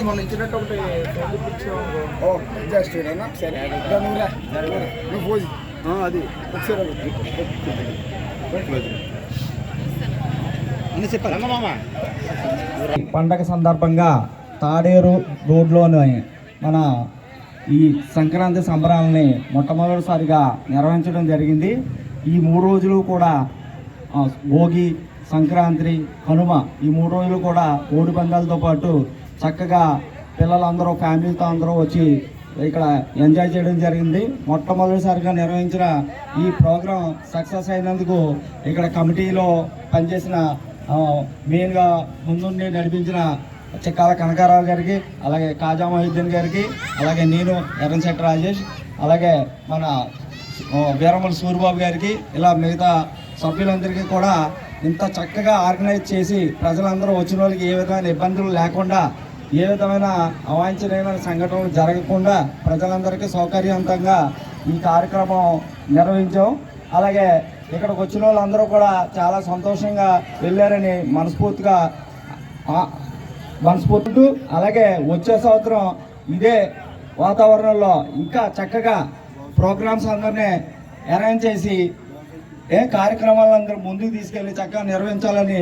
మొన్న ఇచ్చినట్టు ఒకటి సరే నువ్వు పోయి అది ఒకసారి పండగ సందర్భంగా తాడేరు రోడ్లోని మన ఈ సంక్రాంతి సంబరాలని మొట్టమొదటిసారిగా నిర్వహించడం జరిగింది. ఈ 3 రోజులు కూడా భోగి, సంక్రాంతి, కనుమ ఈ 3 రోజులు కూడా కోడి పందాలతో పాటు చక్కగా పిల్లలందరూ ఫ్యామిలీతో అందరూ వచ్చి ఇక్కడ ఎంజాయ్ చేయడం జరిగింది. మొట్టమొదటిసారిగా నిర్వహించిన ఈ ప్రోగ్రాం సక్సెస్ అయినందుకు ఇక్కడ కమిటీలో పనిచేసిన మెయిన్గా ముందుండి నడిపించిన చిక్కాల కనకారావు గారికి, అలాగే కాజా మొహిద్దీన్ గారికి, అలాగే నేను ఎర్రంశెట్టి రాజేష్, అలాగే మన వీరమల సూరిబాబు గారికి, ఇలా మిగతా సభ్యులందరికీ కూడా ఇంత చక్కగా ఆర్గనైజ్ చేసి ప్రజలందరూ వచ్చిన వాళ్ళకి ఏ విధమైన ఇబ్బందులు లేకుండా, ఏ విధమైన అవాంఛనీయమైన సంఘటనలు జరగకుండా ప్రజలందరికీ సౌకర్యవంతంగా ఈ కార్యక్రమం నిర్వహించాం. అలాగే ఇక్కడికి వచ్చిన వాళ్ళందరూ కూడా చాలా సంతోషంగా వెళ్ళారని మనస్ఫూర్తిగా అలాగే వచ్చే సంవత్సరం ఇదే వాతావరణంలో ఇంకా చక్కగా ప్రోగ్రామ్స్ అందరినీ అరేంజ్ చేసి కార్యక్రమాలందరూ ముందుకు తీసుకెళ్ళి చక్కగా నిర్వహించాలని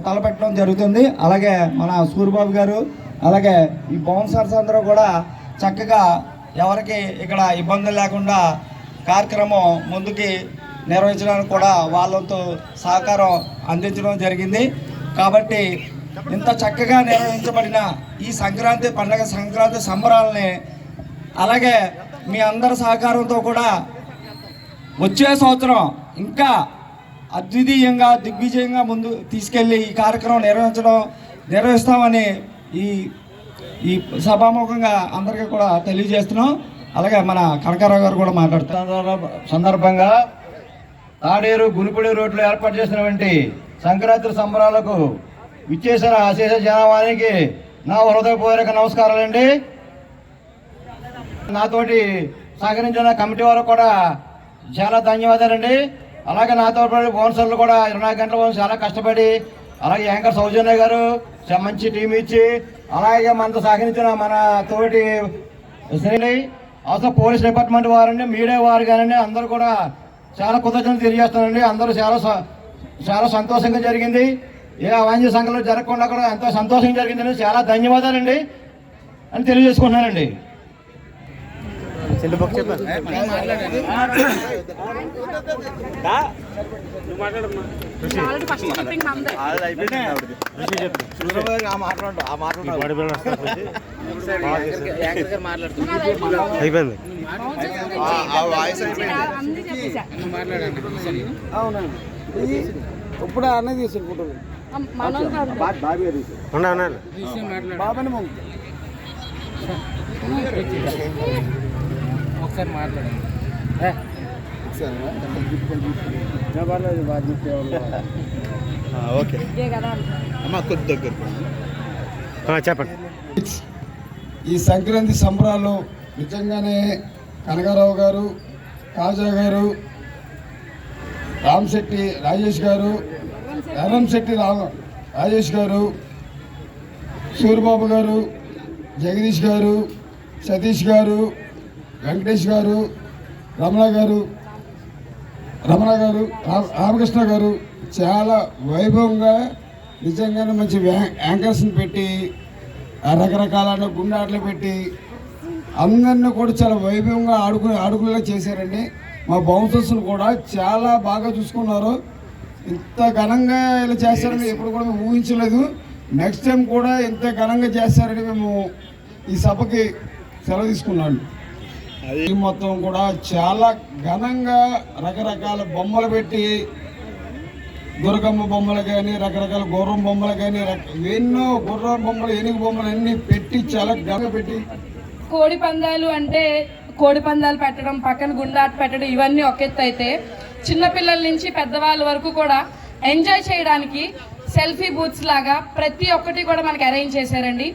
తలపెట్టడం జరుగుతుంది. అలాగే మన సూరిబాబు గారు, అలాగే ఈ బౌన్సర్స్ అందరూ కూడా చక్కగా ఎవరికి ఇక్కడ ఇబ్బందులు లేకుండా కార్యక్రమం ముందుకి నిర్వహించడానికి కూడా వాళ్ళతో సహకారం అందించడం జరిగింది. కాబట్టి ఇంత చక్కగా నిర్వహించబడిన ఈ సంక్రాంతి పండగ, సంక్రాంతి సంబరాలని అలాగే మీ అందరి సహకారంతో కూడా వచ్చే సంవత్సరం ఇంకా అద్వితీయంగా, దిగ్విజయంగా ముందు తీసుకెళ్ళి ఈ కార్యక్రమం నిర్వహిస్తామని ఈ సభాముఖంగా అందరికీ కూడా తెలియజేస్తున్నాం. అలాగే మన కనకారావు గారు కూడా మాట్లాడుతున్న సందర్భంగా తాడేరు గునిపూడి రోడ్లో ఏర్పాటు చేసినటువంటి సంక్రాంతి సంబరాలకు విచ్చేసిన అశేష జనాభానికి నా హృదయపూర్వక నమస్కారాలండి. నాతోటి సహకరించిన కమిటీ వారు కూడా చాలా ధన్యవాదాలండి. అలాగే నాతో పాటు బౌన్సర్లు కూడా 24 గంటల చాలా కష్టపడి, అలాగే యాంకర్ సౌజన్య గారు మంచి టీం ఇచ్చి, అలాగే మనతో సహకరించిన మన తోటి శ్రేణి అసలు పోలీస్ డిపార్ట్మెంట్ వారండి, మీడియా వారు కానండి, అందరూ కూడా చాలా కృతజ్ఞతలు తెలియజేస్తానండి. అందరూ చాలా సంతోషంగా జరిగింది. ఏ అవాంఛనీయ సంఘటనలు జరగకుండా కూడా ఎంతో సంతోషంగా జరిగిందని చాలా ధన్యవాదాలండి అని తెలియజేసుకుంటున్నానండి. అయిపోయింది. అవునండి, ఇప్పుడు అన్నీ తీసుకుంటారు బాబాని ఒకసారి మాట్లాడండి. ఓకే చెప్పండి. ఈ సంక్రాంతి సంబరాలు నిజంగానే కనకారావు గారు, కాజా గారు, రామశెట్టి రాజేష్ గారు, ఎర్రంశెట్టి రాజేష్ గారు, సూరిబాబు గారు, జగదీష్ గారు, సతీష్ గారు, వెంకటేష్ గారు, రమణ గారు, రామకృష్ణ గారు చాలా వైభవంగా నిజంగానే మంచి యాంకర్స్ని పెట్టి రకరకాల గుండాట్లు పెట్టి అందరినీ కూడా చాలా వైభవంగా ఆడుకునేలా చేశారండి. మా బౌన్సర్స్ను కూడా చాలా బాగా చూసుకున్నారు. ఇంత ఘనంగా ఇలా చేస్తారని ఎప్పుడు కూడా మేము ఊహించలేదు. నెక్స్ట్ టైం కూడా ఇంత ఘనంగా చేస్తారని మేము ఈ సభకి సెలవు తీసుకున్నాను. ఈ మొత్తం కూడా చాలా ఘనంగా రకరకాల బొమ్మలు పెట్టి, దుర్గమ్మ బొమ్మలు కానీ, రకరకాల గుర్రం బొమ్మలు కానీ, ఎన్నో గుర్రం బొమ్మలు, ఏనుగు బొమ్మలు అన్నీ పెట్టి చాలా ఘనంగా పెట్టి, కోడి పందాలు అంటే కోడి పందాలు పెట్టడం, పక్కన గుండాట పెట్టడం ఇవన్నీ ఒక ఎత్తు అయితే, చిన్నపిల్లల నుంచి పెద్దవాళ్ళ వరకు కూడా ఎంజాయ్ చేయడానికి సెల్ఫీ బూత్స్ లాగా ప్రతి ఒక్కటి కూడా మనకి అరేంజ్ చేశారండి.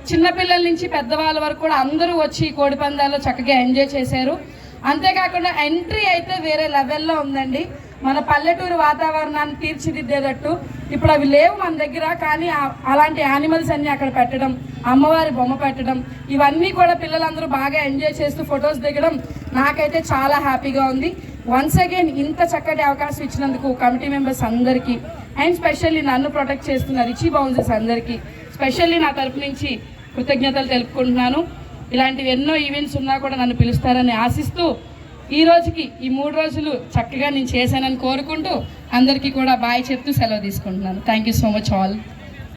చిన్నపిల్లల నుంచి పెద్దవాళ్ళ వరకు కూడా అందరూ వచ్చి కోడి పందాల్లో చక్కగా ఎంజాయ్ చేశారు. అంతేకాకుండా ఎంట్రీ అయితే వేరే లెవెల్లో ఉందండి. మన పల్లెటూరు వాతావరణాన్ని తీర్చిదిద్దేటట్టు ఇప్పుడు అవి లేవు మన దగ్గర, కానీ అలాంటి యానిమల్స్ అన్నీ అక్కడ పెట్టడం, అమ్మవారి బొమ్మ పెట్టడం, ఇవన్నీ కూడా పిల్లలందరూ బాగా ఎంజాయ్ చేస్తూ ఫొటోస్ దిగడం నాకైతే చాలా హ్యాపీగా ఉంది. వన్స్ అగైన్ ఇంత చక్కటి అవకాశం ఇచ్చినందుకు కమిటీ మెంబర్స్ అందరికీ అండ్ స్పెషల్లీ నన్ను ప్రొటెక్ట్ చేస్తున్న రిచీ బౌన్సర్స్ అందరికీ స్పెషల్లీ నా తరపు నుంచి కృతజ్ఞతలు తెలుపుకుంటున్నాను. ఇలాంటివి ఎన్నో ఈవెంట్స్ ఉన్నా కూడా నన్ను పిలుస్తారని ఆశిస్తూ ఈ రోజుకి ఈ 3 రోజులు చక్కగా నేను చేశానని కోరుకుంటూ అందరికీ కూడా బాయ్ చెప్తూ సెలవు తీసుకుంటున్నాను. Thank you so much all.